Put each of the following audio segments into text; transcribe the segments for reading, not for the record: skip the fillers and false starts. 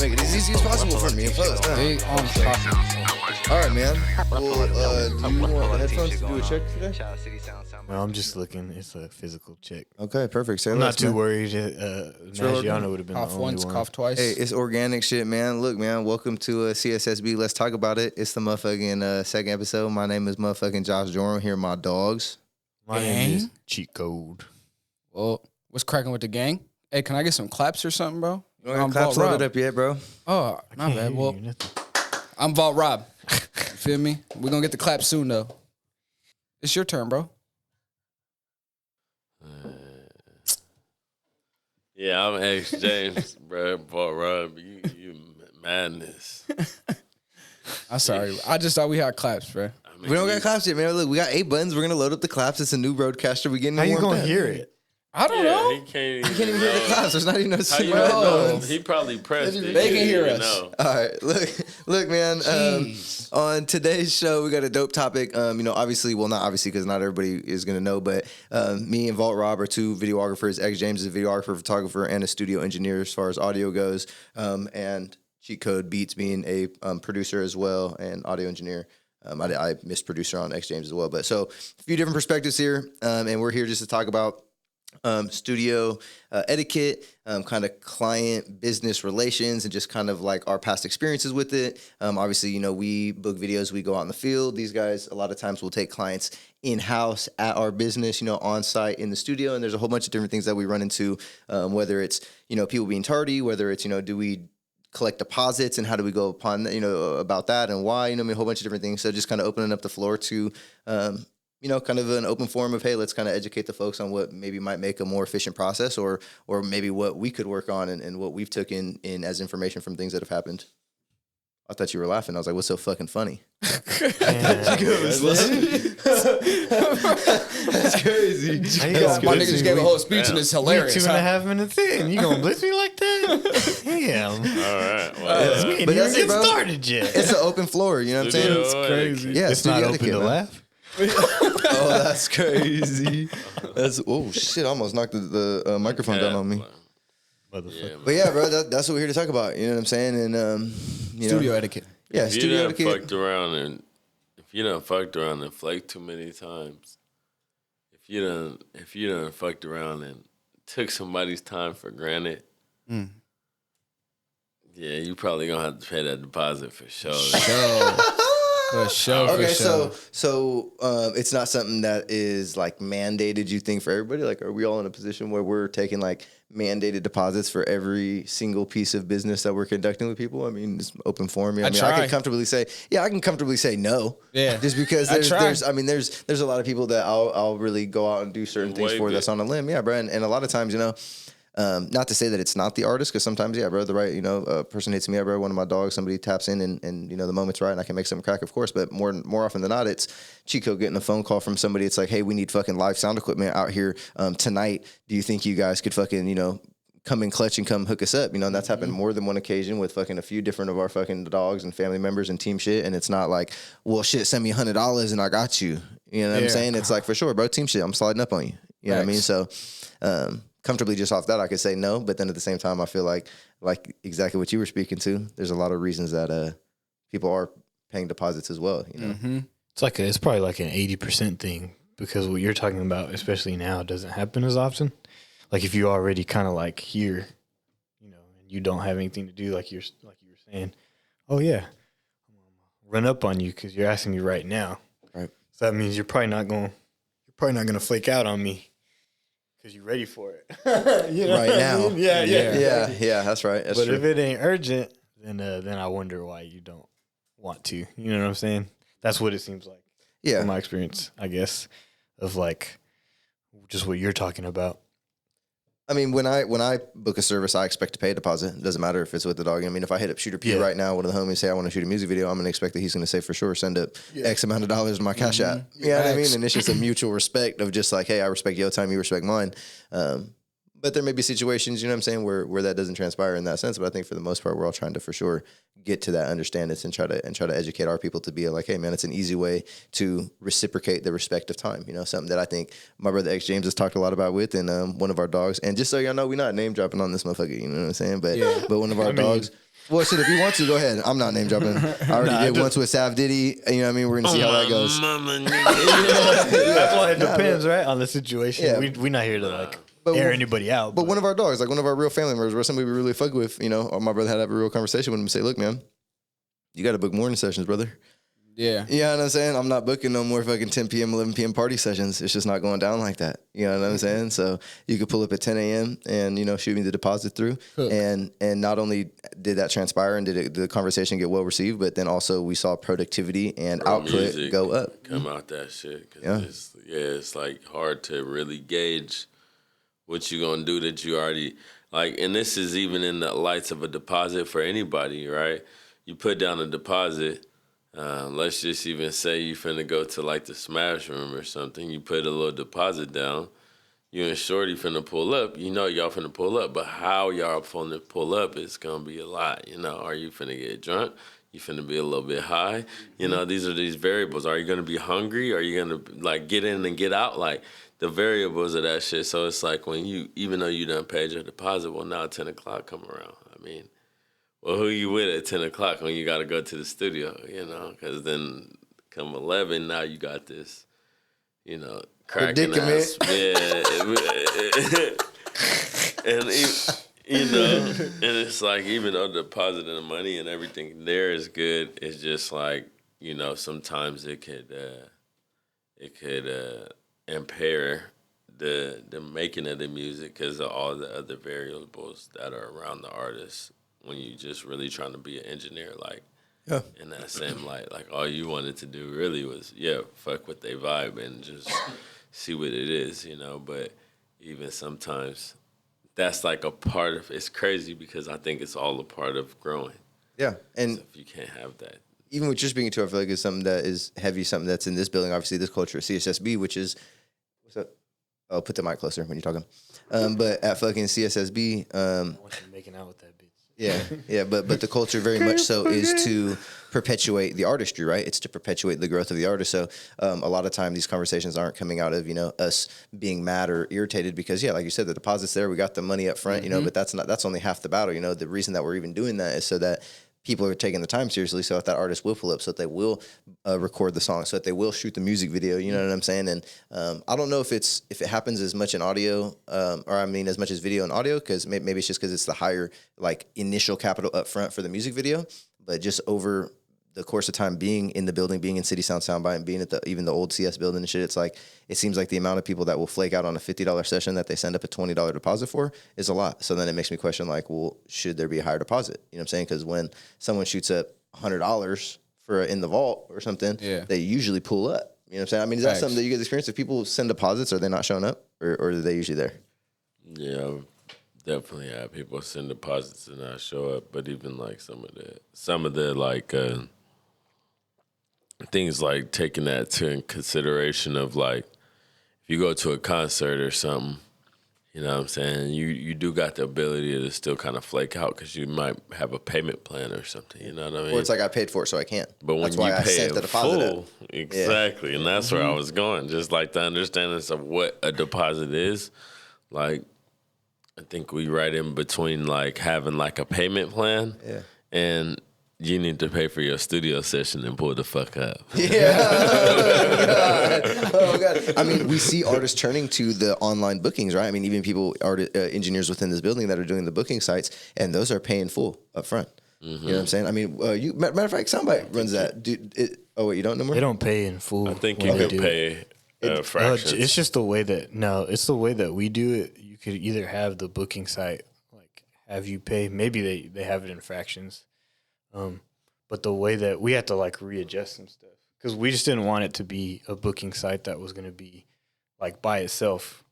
make it as easy as possible for me. Big on topic. All right, man. Well, do you want the headphones to do a check today? No, I'm just looking. It's a physical check. Okay, perfect. Say I'm less, not too man. worried. Maggiano would have been Cough the only once, one. cough twice. Hey, it's organic shit, man. Look, man, welcome to CSSB. Let's talk about it. It's the motherfucking second episode. My name is motherfucking Josh Jorin. Here are my dogs. My name is Cheatcode. Well, what's cracking with the gang? Hey, can I get some claps or something, bro? You don't got claps loaded up yet, bro? Oh, not bad. Well, I'm Vault Rob. You feel me? We're going to get the claps soon, though. It's your turn, bro. Yeah, I'm X James, bro. Paul Rob, you madness. I'm sorry. I just thought we had claps, bro. I mean, We don't got claps yet, man. Look, we got 8 buttons. We're going to load up the claps. It's a new broadcaster. We getting How you warmed gonna up. hear it? I don't Yeah, know. he can't You can't even hear the claps. There's not even no How signal. you know? know? He probably pressed it. They can You hear didn't us. know. All right, look, man. Jeez. On today's show, we got a dope topic. Obviously, well, not obviously because not everybody is gonna know, but me and Vault Rob are 2 videographers. X James is a videographer, photographer, and a studio engineer as far as audio goes. And Cheatcode Beats being a producer as well and audio engineer. I missed producer on X James as well, but so a few different perspectives here, and we're here just to talk about studio etiquette, kind of client business relations, and just kind of like our past experiences with it. Obviously, we book videos, we go out in the field. These guys a lot of times will take clients in-house at our business, on site in the studio. And there's a whole bunch of different things that we run into, whether it's, people being tardy, whether it's, do we collect deposits and how do we go upon that, about that and why, a whole bunch of different things. So just kind of opening up the floor to, kind of an open forum of, hey, let's kind of educate the folks on what maybe might make a more efficient process or maybe what we could work on and what we've taken in as information from things that have happened. I thought you were laughing. I was like, what's so fucking funny? That's crazy. My nigga just gave a whole speech and it's hilarious. 2.5 minutes in. You gonna blitz me like that? Damn. All right. Well, We ain't But even that's it, get bro. started yet. It's an open floor, you know what I'm saying? It's crazy. Yeah, It's not studio open etiquette, to man. laugh. Oh, that's crazy. Oh shit! I almost knocked the microphone down on me. Motherfucker. But yeah, bro, that's what we're here to talk about. You know what I'm saying? And Studio etiquette. yeah, If you studio done etiquette. fucked around and flaked too many times, if you done fucked around and took somebody's time for granted, yeah, you probably gonna have to pay that deposit for sure. For sure. Okay, so it's not something that is like mandated. You think for everybody? Like, are we all in a position where we're taking like mandated deposits for every single piece of business that we're conducting with people? I mean, it's open forum. I try. can comfortably say no. Yeah. just because I try. there's a lot of people that I'll really go out and do certain things Waive for it. that's on a limb. Yeah, bro, and a lot of times, not to say that it's not the artist, because sometimes, yeah, bro, the right, person hits me up, bro, one of my dogs, somebody taps in and the moment's right and I can make something crack, of course. But more often than not, it's Cheatcode getting a phone call from somebody. It's like, hey, we need fucking live sound equipment out here tonight. Do you think you guys could fucking, come in clutch and come hook us up? And that's happened more than one occasion with fucking a few different of our fucking dogs and family members and team shit. And it's not like, well, shit, send me $100 and I got you. You know what I'm saying? It's like, for sure, bro, team shit, I'm sliding up on you. You know what I mean? So, comfortably just off that, I could say no, but then at the same time, I feel like exactly what you were speaking to, there's a lot of reasons that people are paying deposits as well. It's probably like an 80% thing because what you're talking about, especially now, doesn't happen as often. Like if you already kind of like here, and you don't have anything to do, like you were saying, oh yeah, I'm gonna run up on you because you're asking me right now. Right. So that means you're probably not going to flake out on me. Because you're ready for it. Right now. I mean? Yeah, that's right. That's but true. if it ain't urgent, then I wonder why you don't want to. You know what I'm saying? That's what it seems like. Yeah. From my experience, I guess, of like just what you're talking about. I mean, when I book a service, I expect to pay a deposit. It doesn't matter if it's with the dog. I mean, if I hit up Shooter P right now, one of the homies say I want to shoot a music video, I'm going to expect that he's going to say for sure send up X amount of dollars to my cash app. You know what I mean? And it's just a mutual respect of just like, hey, I respect your time, you respect mine. But there may be situations, you know what I'm saying, where that doesn't transpire in that sense. But I think for the most part, we're all trying to for sure get to that understanding and try to educate our people to be like, hey man, it's an easy way to reciprocate the respect of time. Something that I think my brother X James has talked a lot about with and one of our dogs. And just so y'all know, we're not name dropping on this motherfucker, you know what I'm saying? But one of our dogs. Well, shit, if you want to, go ahead. I'm not name dropping. I already did once with Sav Diddy. You know what I mean? We're going to see how that goes. That's why it depends, right, on the situation. Yeah. We're not here to air anybody out. But one of our dogs, like one of our real family members, or somebody we really fuck with, you know, or my brother had to have a real conversation with him and say, look, man, you got to book morning sessions, brother. Yeah. You know what I'm saying? I'm not booking no more fucking 10 p.m., 11 p.m. party sessions. It's just not going down like that. You know what I'm saying? So you could pull up at 10 a.m. and, you know, shoot me the deposit through. And not only did that transpire and did the conversation get well received, but then also we saw productivity and output go up. Come out that shit. Cause it's like hard to really gauge what you gonna do that you already, like, and this is even in the lights of a deposit for anybody, right? You put down a deposit. Let's just even say you finna go to like the Smash Room or something. You put a little deposit down. You and Shorty finna pull up. You know y'all finna pull up, but how y'all finna pull up is gonna be a lot. You know, are you finna get drunk? You finna be a little bit high? You know, these are these variables. Are you gonna be hungry? Are you gonna like get in and get out? Like the variables of that shit. So it's like when you, even though you done paid your deposit, well now 10 o'clock come around. I mean, well, who you with at 10 o'clock when you got to go to the studio, you know? Because then come 11, now you got this, you know, cracking ass. Yeah. And, you know, and it's like even though the deposit and the money and everything there is good, it's just like, you know, sometimes it could impair the making of the music because of all the other variables that are around the artist. When you just really trying to be an engineer, like, in that same light, like, all you wanted to do really was, fuck with they vibe and just see what it is, you know? But even sometimes that's like a part of, it's crazy because I think it's all a part of growing. Yeah. And so if you can't have that. Even with you speaking to, I feel like it's something that is heavy, something that's in this building, obviously this culture, CSSB, which is, what's up? Oh, put the mic closer when you're talking. But at fucking CSSB. I want you making out with that bitch. Yeah, but the culture very much so is to perpetuate the artistry, right? It's to perpetuate the growth of the artist. So a lot of time these conversations aren't coming out of, you know, us being mad or irritated because, like you said, the deposit's there, we got the money up front, you know, but that's only half the battle. You know, the reason that we're even doing that is so that people are taking the time seriously, so that that artist will pull up, so that they will record the song, so that they will shoot the music video. You know what I'm saying? And I don't know if it happens as much in audio, or I mean as much as video and audio, because maybe it's just because it's the higher like initial capital up front for the music video, but just over the course of time being in the building, being in City Sound Soundbite, and being at even the old CS building and shit, it's like, it seems like the amount of people that will flake out on a $50 session that they send up a $20 deposit for is a lot. So then it makes me question, like, well, should there be a higher deposit? You know what I'm saying? Because when someone shoots up $100 for in the vault or something, they usually pull up. You know what I'm saying? I mean, is that something that you guys experience? If people send deposits, are they not showing up, or are they usually there? Yeah, definitely have people send deposits and not show up. But even like some of the like things like taking that to consideration of like if you go to a concert or something, you know what I'm saying, you do got the ability to still kind of flake out because you might have a payment plan or something, you know what I mean? Or it's like I paid for it so I can't. But when that's why you I pay sent the deposit full, exactly, and that's where I was going, just like the understanding of what a deposit is. Like, I think we right in between like having like a payment plan and you need to pay for your studio session and pull the fuck up. Oh God. I mean, we see artists turning to the online bookings, right? I mean, even people, engineers within this building that are doing the booking sites, and those are paying full up front. You know what I'm saying? I mean, matter of fact, Soundbite runs that. Wait, you don't know more? They don't pay in full. I think you can pay fractions. It's just the way that it's the way that we do it. You could either have the booking site like have you pay. Maybe they have it in fractions. But the way that we had to like readjust some stuff because we just didn't want it to be a booking site that was going to be like by itself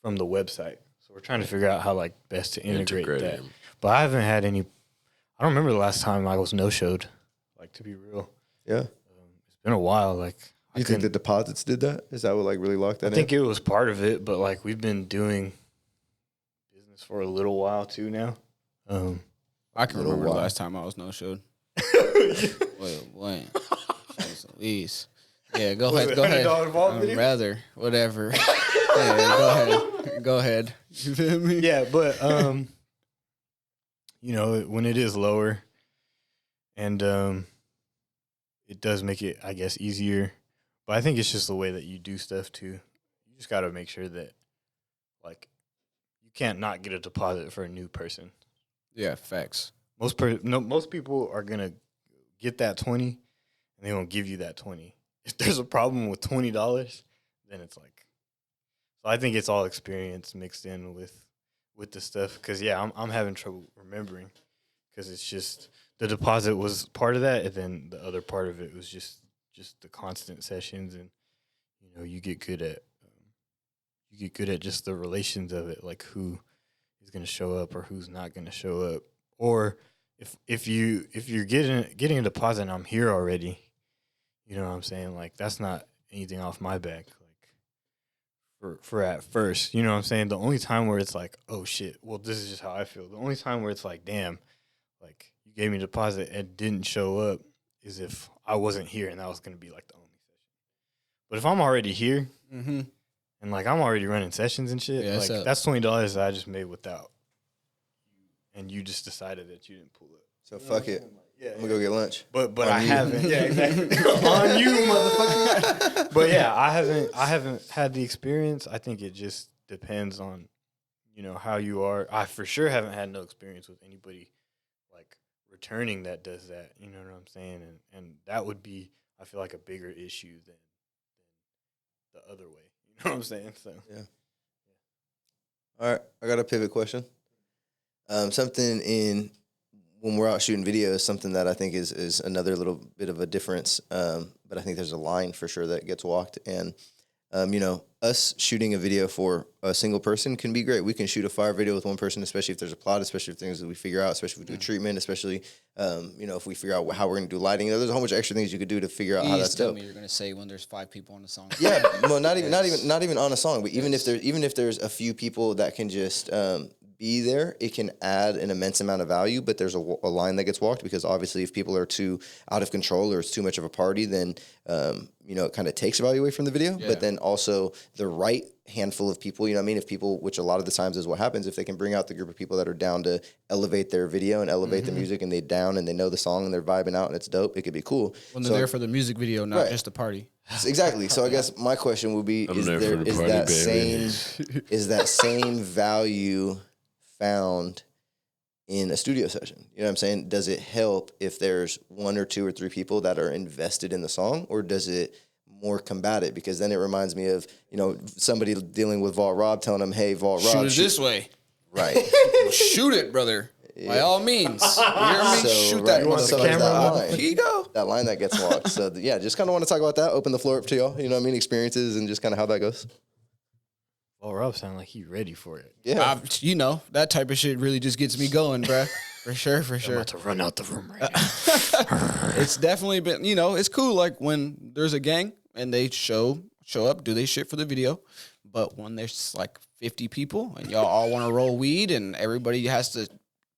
from the website. So we're trying to figure out how like best to integrate that. But I haven't had any. I don't remember the last time I was no-showed. Like, to be real, it's been a while. Like, you think the deposits did that? Is that what like really locked that in? I think it was part of it, but like we've been doing business for a little while too now. I can remember the last time I was no-showed. Wait. Please. Yeah, go ahead. Rather, whatever. Yeah, go ahead. You feel me? Yeah, but when it is lower, and it does make it, I guess, easier. But I think it's just the way that you do stuff too. You just got to make sure that, like, you can't not get a deposit for a new person. Yeah, facts. Most people are gonna get that 20, and they won't give you that 20. If there's a problem with $20, then it's like. So I think it's all experience mixed in with the stuff. Because I'm having trouble remembering, because it's just the deposit was part of that, and then the other part of it was just the constant sessions, and you get good at just the relations of it, like who is going to show up or who's not going to show up, or if you're getting a deposit and I'm here already, you know what I'm saying, like that's not anything off my back, like for at first, you know what I'm saying. The only time where it's like, oh shit, well this is just how I feel. The only time where it's like, damn, like you gave me a deposit and didn't show up is if I wasn't here and that was going to be like the only session. But if I'm already here and like I'm already running sessions and shit, like that's $20 that I just made without, and you just decided that you didn't pull up. So fuck it. I'm gonna go get lunch. But I haven't. Yeah, exactly. On you, motherfucker. But yeah, I haven't had the experience. I think it just depends on, how you are. I for sure haven't had no experience with anybody like returning that does that. You know what I'm saying? And that would be, I feel like, a bigger issue than the other way. You know what I'm saying? So yeah. All right, I got a pivot question. Something when we're out shooting videos, something that I think is another little bit of a difference. But I think there's a line for sure that gets walked. And, us shooting a video for a single person can be great. We can shoot a fire video with one person, especially if there's a plot, especially if things that we figure out, especially if we do treatment, especially, if we figure out how we're going to do lighting. There's a whole bunch of extra things you could do to figure out how that's dope. Tell me you're going to say when there's 5 people on the song. Yeah, well, not even on a song, but even if there's a few people that can just be there, it can add an immense amount of value. But there's a line that gets walked, because obviously if people are too out of control or it's too much of a party, then it kind of takes value away from the video. Yeah. But then also the right handful of people, if people, which a lot of the times is what happens, if they can bring out the group of people that are down to elevate their video and elevate the music, and they down and they know the song and they're vibing out and it's dope, it could be cool. When they're there for the music video, not just the party. Exactly. So I guess my question would be: is that same value found in a studio session? You know what I'm saying? Does it help if there's 1 or 2 or 3 people that are invested in the song, or does it more combat it? Because then it reminds me of, somebody dealing with Vault Rob, telling him, hey, Vault Rob, shoot it this way. Right. Shoot it, brother. Yeah. By all means. You hear me? So, shoot that motherfucker. That line. Here you go. That line that gets walked. So, just kind of want to talk about that. Open the floor up to y'all. You know what I mean? Experiences and just kind of how that goes. Well, Rob sounded like he's ready for it. Yeah. That type of shit really just gets me going, bruh. For sure. I'm about to run out the room right now. It's definitely been, it's cool. Like when there's a gang and they show up, do they shit for the video. But when there's like 50 people and y'all all want to roll weed and everybody has to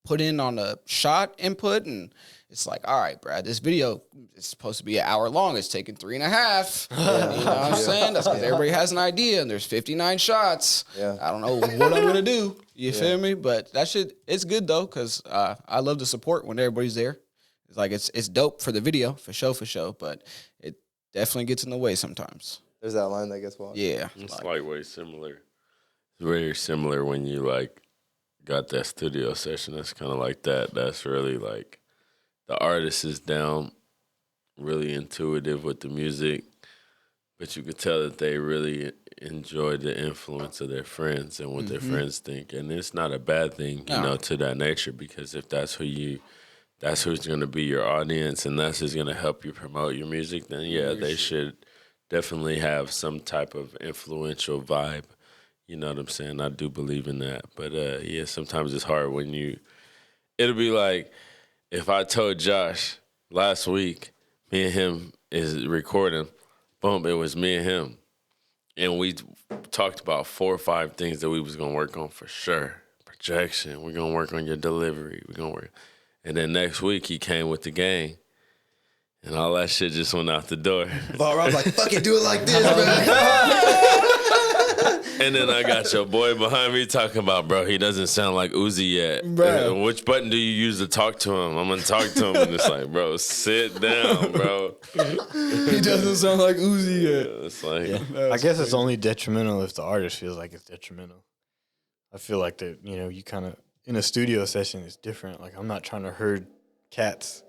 put in on a shot input, and it's like, all right, Brad, this video is supposed to be an hour long. It's taking 3.5. You know what I'm saying? That's because everybody has an idea, and there's 59 shots. Yeah. I don't know what I'm going to do. You feel me? But that shit, it's good, though, because I love the support when everybody's there. It's like, it's dope for the video, for sure, but it definitely gets in the way sometimes. There's that line that gets walked. Yeah. It's like way similar. It's very similar when you, got that studio session. That's kind of like that. That's really, the artist is down, really intuitive with the music, but you could tell that they really enjoy the influence of their friends and what their friends think. And it's not a bad thing, to that nature, because if that's who's going to be your audience and that's who's going to help you promote your music, then they should definitely have some type of influential vibe. You know what I'm saying? I do believe in that. But, sometimes it's hard when it'll be like, if I told Josh last week, me and him is recording, boom, it was me and him. And we talked about 4 or 5 things that we was going to work on for sure. Projection, we're going to work on your delivery, we're going to work. And then next week he came with the gang, and all that shit just went out the door. Vault Rob's like, fuck it, do it like this, man. And then I got your boy behind me talking about, bro, he doesn't sound like Uzi yet. Bro. Which button do you use to talk to him? I'm going to talk to him. And it's like, bro, sit down, bro. He doesn't sound like Uzi yet. It's like, I guess it's only detrimental if the artist feels like it's detrimental. I feel like that, you kind of, in a studio session, it's different. Like, I'm not trying to herd cats.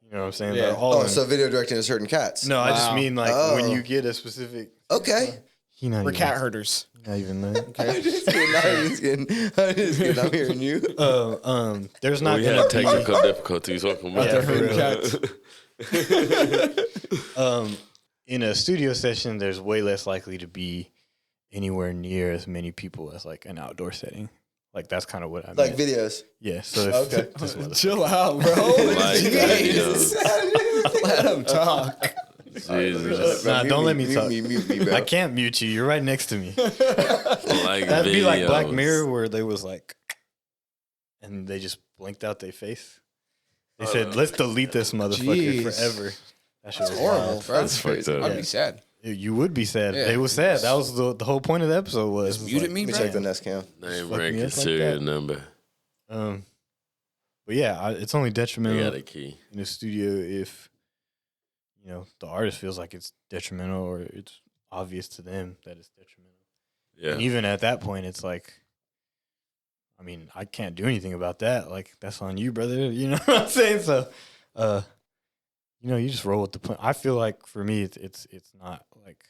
You know what I'm saying? Yeah. They're all so video directing is hurting cats. No, I just mean like Oh. when you get a specific. Okay. We're cat herders. Not even that. I'm just kidding. I'm hearing you. There's not we gonna had be, technical difficulties. Welcome back. Yeah, for real. Cats. In a studio session, there's way less likely to be anywhere near as many people as like an outdoor setting. Like that's kind of what I Like meant. videos. Yeah. So Okay. this motherfucker- Chill out, bro. Like, Jeez. Let him talk. Jesus. Nah, don't let me talk. Mute me, bro. I can't mute you. You're right next to me. Like That'd be like Black videos. Mirror, where they was like, and they just blinked out their face. They said, "Let's delete this motherfucker Jeez. forever." That shit was Horrible, wild. bro. That's fucked up. I'd be sad. You would be sad. Yeah. It was sad. That was the whole point of the episode. Was Muted me, Let me bro. check the Nest cam. Name, Fuck rank, me and up like serial that. number. But yeah, it's only We detrimental got a key. in the studio if the artist feels like it's detrimental or it's obvious to them that it's detrimental. Yeah. And even at that point, it's like, I mean, I can't do anything about that. Like, that's on you, brother. You know what I'm saying? So, you just roll with the plan. I feel like for me, it's not like,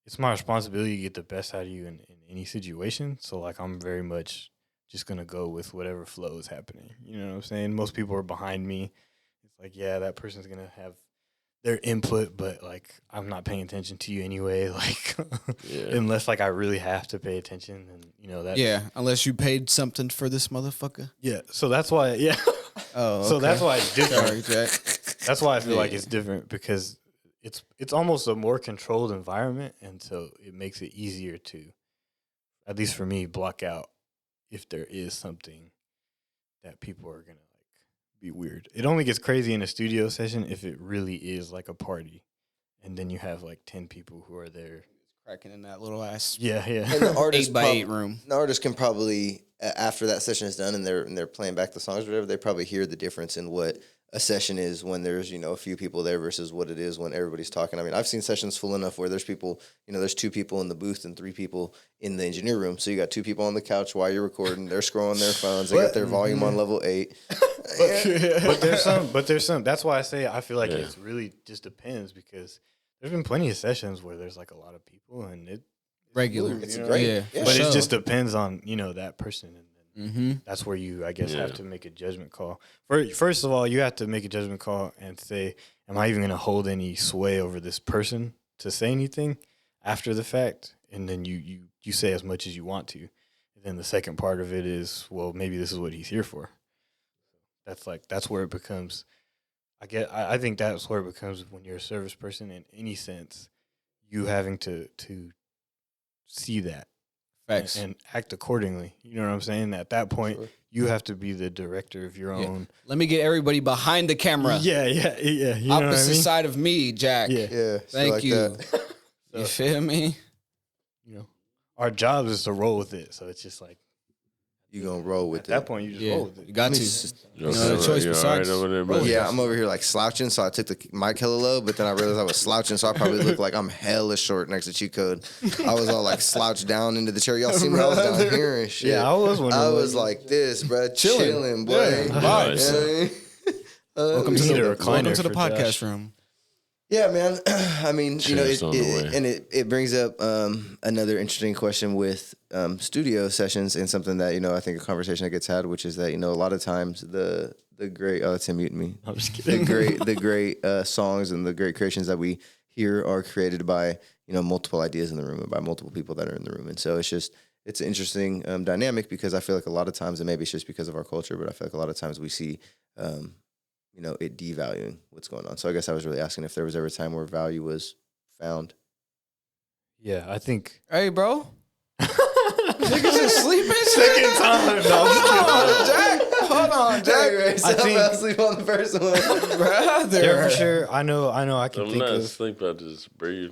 it's my responsibility to get the best out of you in any situation. So, like, I'm very much just going to go with whatever flow is happening. You know what I'm saying? Most people are behind me. It's like, yeah, that person's going to have their input, but like I'm not paying attention to you anyway. Like, unless like I really have to pay attention, and that. Yeah, unless you paid something for this motherfucker. Yeah. So that's why. Yeah. Oh, So that's why it's different. Sorry, Jack. That's why I feel like it's different because it's almost a more controlled environment, and so it makes it easier to, at least for me, block out if there is something that people are gonna be weird. It only gets crazy in a studio session if it really is like a party, and then you have like 10 people who are there. Cracking in that little ass Yeah. And the artist 8x8 room. The artist can probably, after that session is done and they're playing back the songs or whatever, they probably hear the difference in what a session is when there's a few people there versus what it is when everybody's talking. I mean, I've seen sessions full enough where there's people, there's 2 people in the booth and 3 people in the engineer room. So you got 2 people on the couch while you're recording. They're scrolling their phones. They got their volume on level 8. But there's some. That's why I say I feel like it's really just depends, because there's been plenty of sessions where there's like a lot of people and it Regular. It's you know? great. Yeah. Yeah. But Sure. it just depends on that person, and Mm-hmm. that's where you, I guess, have to make a judgment call. First of all, you have to make a judgment call and say, am I even going to hold any sway over this person to say anything after the fact? And then you say as much as you want to. And then the second part of it is, well, maybe this is what he's here for. That's where it becomes, I think that's where it becomes when you're a service person in any sense, you having to see that. Facts. And act accordingly. You know what I'm saying? At that point, you have to be the director of your own. Let me get everybody behind the camera. Yeah. You know what I Opposite mean? side of me, Jack. Yeah. Yeah. Thank like you. that. You feel me? Our job is to roll with it. So it's just like, You gonna roll at with that it. point, you just Yeah. roll with it. You got to. You No other choice you're besides all right over there, bro? Yeah, I'm over here like slouching, so I took the mic hella low, but then I realized I was slouching, so I probably look like I'm hella short next to Cheatcode. I was all like slouched down into the chair. Y'all see me? I was down here and shit. Yeah, I was wondering. I was like this, bro, chilling, boy. Yeah, vibes. You know what I mean? Welcome we to need the a recliner welcome to the for podcast Josh. room. Yeah, man. I mean, Cheers on the way. it brings up another interesting question with studio sessions and something that I think a conversation that gets had, which is that a lot of times the great that's him muting me. I'm just kidding. The great songs and the great creations that we hear are created by multiple ideas in the room and by multiple people that are in the room, and so it's an interesting dynamic, because I feel like a lot of times, and maybe it's just because of our culture, but I feel like a lot of times we see it devaluing what's going on. So I guess I was really asking if there was ever a time where value was found. Yeah, I think. Hey, bro. Niggas just sleeping. Second time. No, I'm just kidding. Hold on, Jack. I think- fell asleep on the first one. Brother. Yeah, for sure. I know. I can I'm think not of. asleep. I just breathe.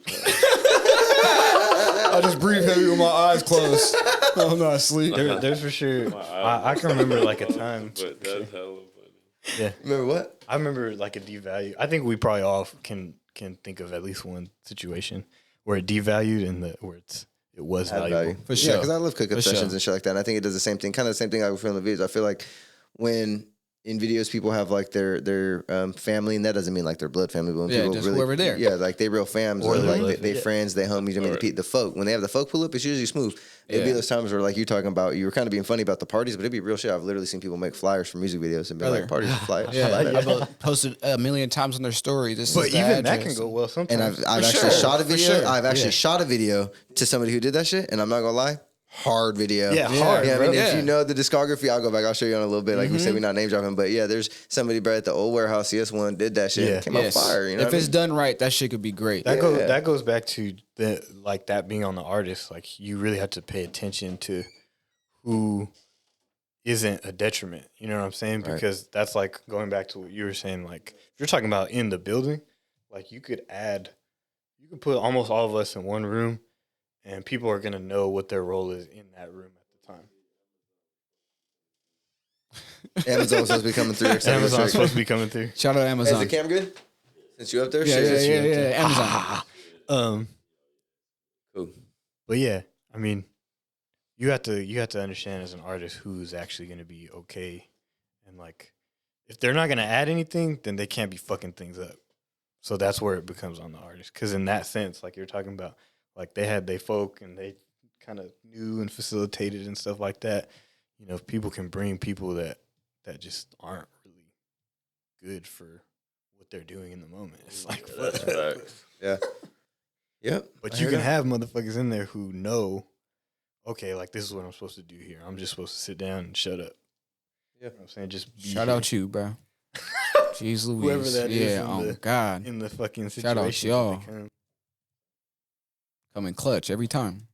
I just breathe maybe with my eyes closed. I'm not asleep. There's for sure. I can remember like a time. But that's hella funny. Yeah, Remember what? I remember like a devalue. I think we probably all can think of at least one situation where it devalued and where it was Had valuable. value. For Yeah, sure. because I love cookup For sessions sure. and shit like that. And I think it does the same thing, kind of the same thing I would feel in the videos. I feel like when in videos people have like their family, and that doesn't mean like their blood family, but when Yeah, people just really, whoever there. yeah, like they real fams Or or their like blood, they yeah. friends, they homies. I mean, the folk when they have the folk pull up, it's usually smooth. It'd be Yeah. those times where like you talking about, you were kind of being funny about the parties, but it'd be real shit. I've literally seen people make flyers for music videos and be like, parties with flyers. Yeah, I like that. I've posted a million times on their story. This But is the even that address. can go well sometimes. And I've actually sure, shot a for video. sure. I've actually Yeah. shot a video to somebody who did that shit, and I'm not gonna lie, hard video. Yeah, hard, Yeah, I bro. mean, if Yeah. you know the discography, I'll go back. I'll show you in a little bit. Like we said, we're not name dropping, but yeah, there's somebody bro at the old warehouse CS1 did that shit. Yeah. And came out fire. You know, if it's done right, that shit could be great. That goes back to that being on the artist. Like you really have to pay attention to who isn't a detriment. You know what I'm saying? Right. Because that's like going back to what you were saying. Like if you're talking about in the building, like you could put almost all of us in one room, and people are gonna know what their role is in that room at the time. Amazon's supposed to be coming through. Amazon's supposed to be coming through. Shout out Hey, is Amazon. the cam good? Since you up there, yeah, Shit, yeah, since you yeah, up there. yeah. Amazon. Cool. But yeah, I mean, you have to understand as an artist who's actually going to be okay, and like, if they're not going to add anything, then they can't be fucking things up. So that's where it becomes on the artist, because in that sense, like you're talking about, like they had they folk and they kind of knew and facilitated and stuff like that. You know, if people can bring people that just aren't really good for what they're doing in the moment, it's like, That's facts. Yeah. Yep. but I you hear can that. have motherfuckers in there who know, okay, like this is what I'm supposed to do here. I'm just supposed to sit down and shut up. Yeah. You know what I'm saying? Just be Shout here. out you, bro. Jeez Louise. Whoever that is yeah, in oh the- God. in the fucking situation. Shout out that y'all. they come. Coming clutch every time.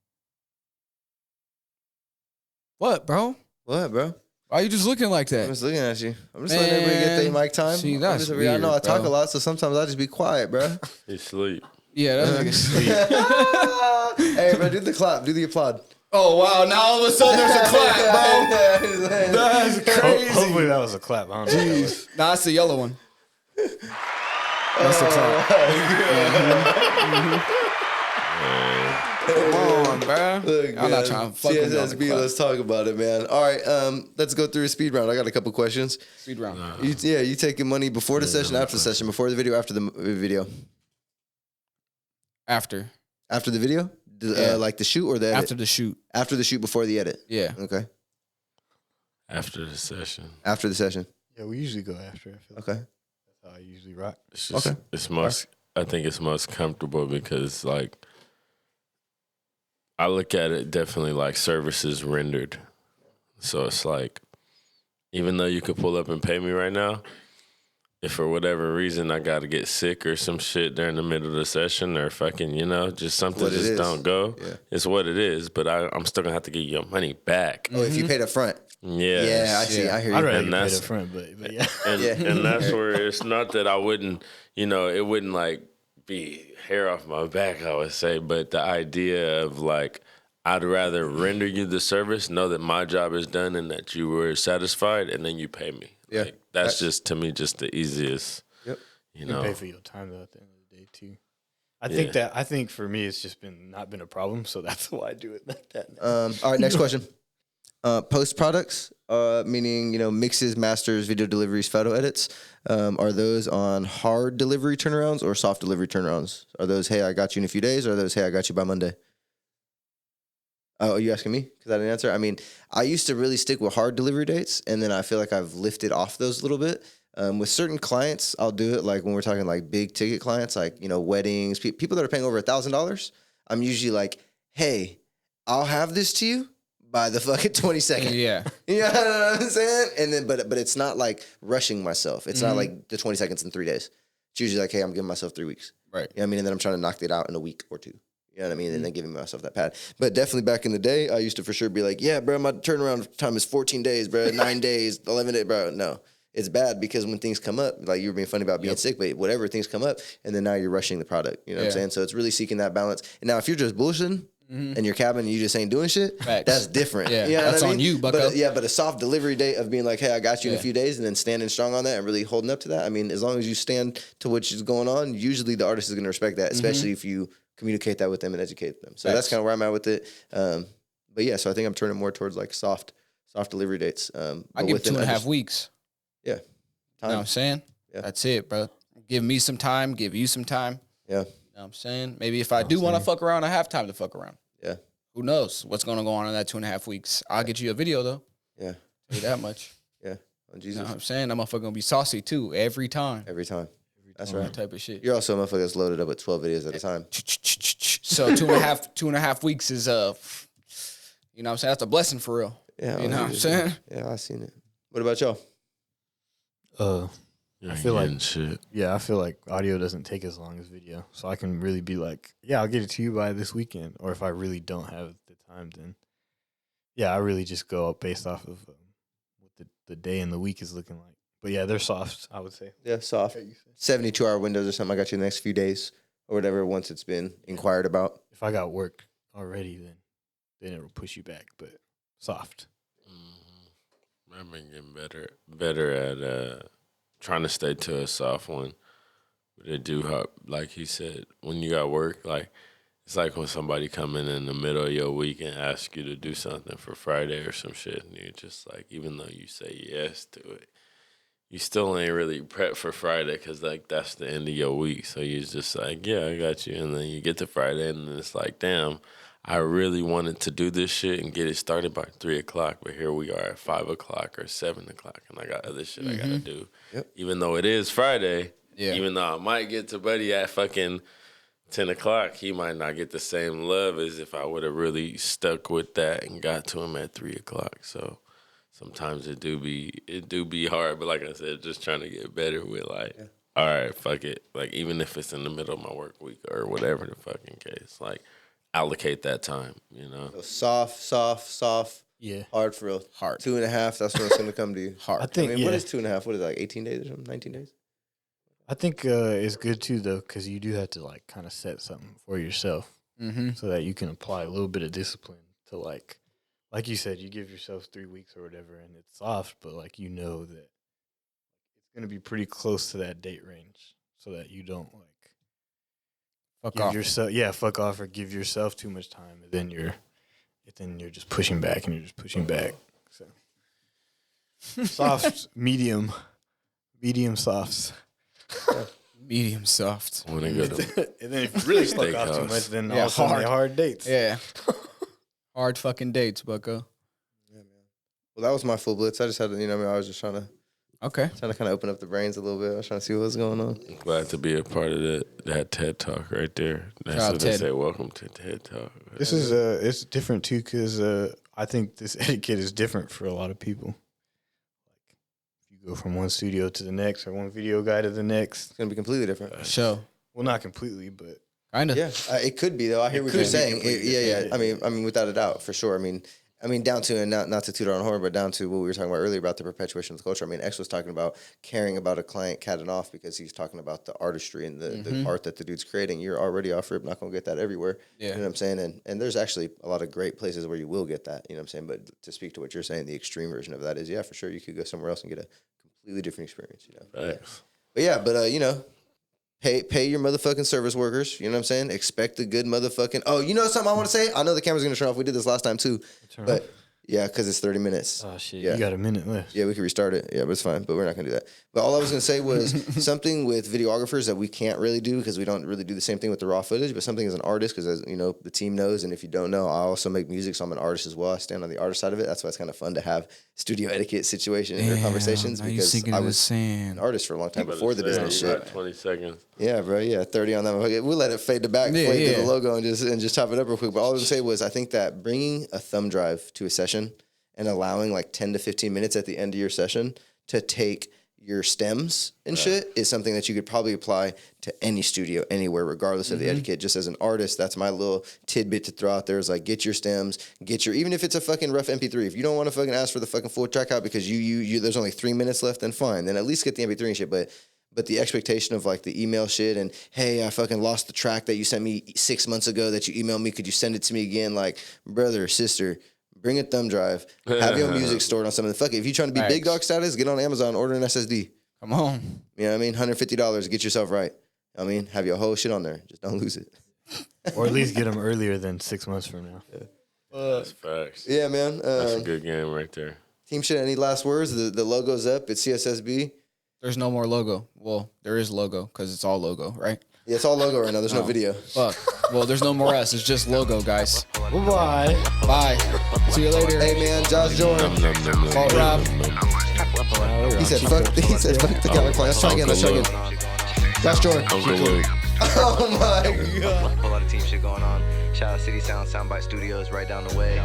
What, bro? What, bro? Why are you just looking like I'm that? just looking at you. I'm just letting everybody get their Man, mic time. see, I'm that's just over here. I know I weird, talk bro. a lot, so sometimes I just be quiet, bro. He sleep. Yeah, that nigga sleep. Hey, bro, do the clap. Do the applaud. Oh, wow. Now all of a sudden there's a clap, bro. That's crazy. Hopefully that was a clap. I don't know. What that was. Nah, that's the yellow one. That's the clap. Come on, bro. Look, I'm not trying to fuck with you on the CSSB, clap. let's talk about it, man. All right, let's go through a speed round. I got a couple questions. Speed round. You taking money before the session, after the session, before the video, after the video? After. After the video? Yeah. Like the shoot or the edit? After the shoot. After the shoot, before the edit. Yeah. Okay. After the session. After the session. Yeah, we usually go after. I feel like Okay. that's how I usually rock. It's just, Okay. it's most, I think it's most comfortable because, like, I look at it definitely like services rendered. So it's like, even though you could pull up and pay me right now, if for whatever reason I got to get sick or some shit during the middle of the session or fucking, you know, just something What it just is. don't go, Yeah. it's what it is. But I'm still going to have to get your money back. Oh, if you paid up front. Yes. Yeah, I see. I hear you. I'd rather And get paid that's- up front, but yeah. And, Yeah. and that's where it's not that I wouldn't, you know, it wouldn't like be hair off my back, I would say, but the idea of like, I'd rather render you the service, know that my job is done and that you were satisfied, and then you pay me. Yeah. Like, that's just, to me, just the easiest, Yep. you You know. pay for your time though at the end of the day too. I think for me it's just not been a problem, so that's why I do it like that. Now. All right, next question. Post products, meaning, you know, mixes, masters, video deliveries, photo edits. Are those on hard delivery turnarounds or soft delivery turnarounds? Are those, hey, I got you in a few days, or are those, hey, I got you by Monday? Oh, are you asking me? Because I didn't answer. I mean, I used to really stick with hard delivery dates, and then I feel like I've lifted off those a little bit. With certain clients, I'll do it like when we're talking like big ticket clients, like, you know, weddings, people that are paying over $1,000. I'm usually like, hey, I'll have this to you by the fucking 22nd. Yeah. You know what I'm saying? And then, but it's not like rushing myself. It's not like the 20 seconds in 3 days. It's usually like, hey, I'm giving myself 3 weeks. Right. You know what I mean? And then I'm trying to knock it out in a week or two. You know what I mean? And then giving myself that pad. But definitely back in the day, I used to for sure be like, yeah, bro, my turnaround time is 14 days, bro, 9 days, 11 days, bro. No, it's bad because when things come up, like you were being funny about being sick, but whatever, things come up, and then now you're rushing the product. You know what I'm Yeah. saying? So it's really seeking that balance. And now if you're just bullshitting, in your cabin and you just ain't doing shit, Facts. that's different. Yeah, You know that's what I on mean? you, bucko. But a soft delivery date of being like, hey, I got you in a Yeah. few days, and then standing strong on that and really holding up to that. I mean, as long as you stand to what's going on, usually the artist is going to respect that, especially if you communicate that with them and educate them. So that's Facts. kind of where I'm at with it. But yeah, so I think I'm turning more towards like soft delivery dates. I but give within 2.5 weeks. Yeah. You know what I'm saying? Yeah. That's it, bro. Give me some time. Give you some time. Yeah. You know what I'm saying? Maybe if I do want to fuck around, I have time to fuck around. Yeah. Who knows what's going to go on in that 2.5 weeks? I'll get you a video, though. Yeah. Tell you that much. Yeah. Oh, You Jesus. know what I'm saying? That motherfucker going to be saucy, too, every time. Every time. That's That right. type of shit. You're also a motherfucker that's loaded up with 12 videos at a time. So 2.5 weeks is, you know what I'm saying? That's a blessing for real. Yeah. You know what I'm saying? Yeah, I seen it. What about y'all? I feel like shit. I feel like audio doesn't take as long as video, so I can really be like, yeah, I'll get it to you by this weekend. Or if I really don't have the time, then I really just go up based off of what the day and the week is looking like. But yeah, they're soft, I would say. Yeah, soft. 72-hour windows or something. I got you the next few days or whatever once it's been inquired about. If I got work already, then it will push you back. But soft. I've been getting better at trying to stay to a soft one. But it do help, like he said, when you got work, like it's like when somebody come in the middle of your week and ask you to do something for Friday or some shit, and you're just like, even though you say yes to it, you still ain't really prepped for Friday because like that's the end of your week. So you're just like, yeah, I got you. And then you get to Friday and it's like, damn, I really wanted to do this shit and get it started by 3 o'clock, but here we are at 5 o'clock or 7 o'clock, and I got other shit I gotta do. Yep. Even though it is Friday, Yeah. even though I might get to Buddy at fucking 10 o'clock, he might not get the same love as if I would have really stuck with that and got to him at 3 o'clock. So sometimes it do be hard, but like I said, just trying to get better with like, all right, fuck it. Like even if it's in the middle of my work week or whatever the fucking case, like allocate that time, you know. So soft. Yeah. Hard for real. Hard. 2.5, that's when it's going to come to you. Hard. I think, what is 2.5? What is it, like 18 days or something? 19 days? I think it's good too though, because you do have to like kind of set something for yourself, so that you can apply a little bit of discipline to like you said, you give yourself 3 weeks or whatever, and it's soft, but like you know that it's gonna be pretty close to that date range, so that you don't like Fuck give off. yourself fuck off or give yourself too much time, and then you're just pushing back and you're just pushing back. So soft, medium softs. Medium soft. When I go to And then if you really fuck off too Steakhouse. much, then Yeah, all of a sudden hard. they're hard dates. Yeah. Hard fucking dates, bucko. Well, that was my full blitz. I just had to, I was just trying to Okay. kind of open up the brains a little bit. I was trying to see what was going on. glad to be a part of that TED Talk right there. That's Shout out what they Ted. say. Welcome to TED Talk. This is it's different too because I think this etiquette is different for a lot of people. Like if you go from one studio to the next or one video guy to the next, It's going to be completely different. Show. well, not completely, but Kinda. Yeah, it could be though. I hear what could you're be saying. completely Yeah. different. I mean, without a doubt, for sure. I mean, down to and not to toot our own horn, but down to what we were talking about earlier about the perpetuation of the culture. I mean, X was talking about caring about a client catting off because he's talking about the artistry and the art that the dude's creating. You're already off rip, not gonna get that everywhere. Yeah. You know what I'm saying? And there's actually a lot of great places where you will get that. You know what I'm saying? But to speak to what you're saying, the extreme version of that is, yeah, for sure, you could go somewhere else and get a completely different experience. Facts. But pay your motherfucking service workers. You know what I'm saying? Expect a good motherfucking. Oh, you know something I want to say? I know the camera's gonna turn off. We did this last time too, but yeah, because it's 30 minutes. oh shit, Yeah. you got a minute left. Yeah, we could restart it. Yeah, but it's fine. But we're not gonna do that. But all I was gonna say was something with videographers that we can't really do because we don't really do the same thing with the raw footage. But something as an artist, because as you know, the team knows, and if you don't know, I also make music, so I'm an artist as well. I stand on the artist side of it. That's why it's kind of fun to have studio etiquette situation in your conversations because I was an artist for a long time before the business you shit. got 20 seconds. Yeah, bro. Yeah, 30 on that. We'll let it fade to back, Yeah, fade to yeah. the logo, and just chop it up real quick. But all I was gonna say was, I think that bringing a thumb drive to a session and allowing like 10 to 15 minutes at the end of your session to take your stems and shit is something that you could probably apply to any studio anywhere, regardless of the etiquette. Just as an artist, that's my little tidbit to throw out there is like, get your stems, even if it's a fucking rough MP3. If you don't want to fucking ask for the fucking full track out because you there's only 3 minutes left, then fine. Then at least get the MP3 and shit. But But the expectation of like the email shit and, hey, I fucking lost the track that you sent me 6 months ago that you emailed me. Could you send it to me again? Like, brother, sister, bring a thumb drive. Have your music stored on something. Fuck it. If you're trying to be big dog status, get on Amazon, order an SSD. Come on. You know what I mean? $150, get yourself right. I mean, have your whole shit on there. Just don't lose it. Or at least get them earlier than 6 months from now. That's facts. Yeah, man. That's a good game right there. Team shit, any last words? The logo's up. It's CSSB. There's no more logo. Well, there is logo because it's all logo, right? Yeah, it's all logo right now. There's no video. Fuck. Well, there's no more S. It's just logo, guys. Bye. Bye. See you later. Hey, man, Josh Jorin. Fault Rob. He said, fuck the comic plan. Let's try again. Josh Jorin. Uncle Luke. Oh, my God. A lot of team shit going on. Shout out City Sound, Soundbite Studios, right down the way.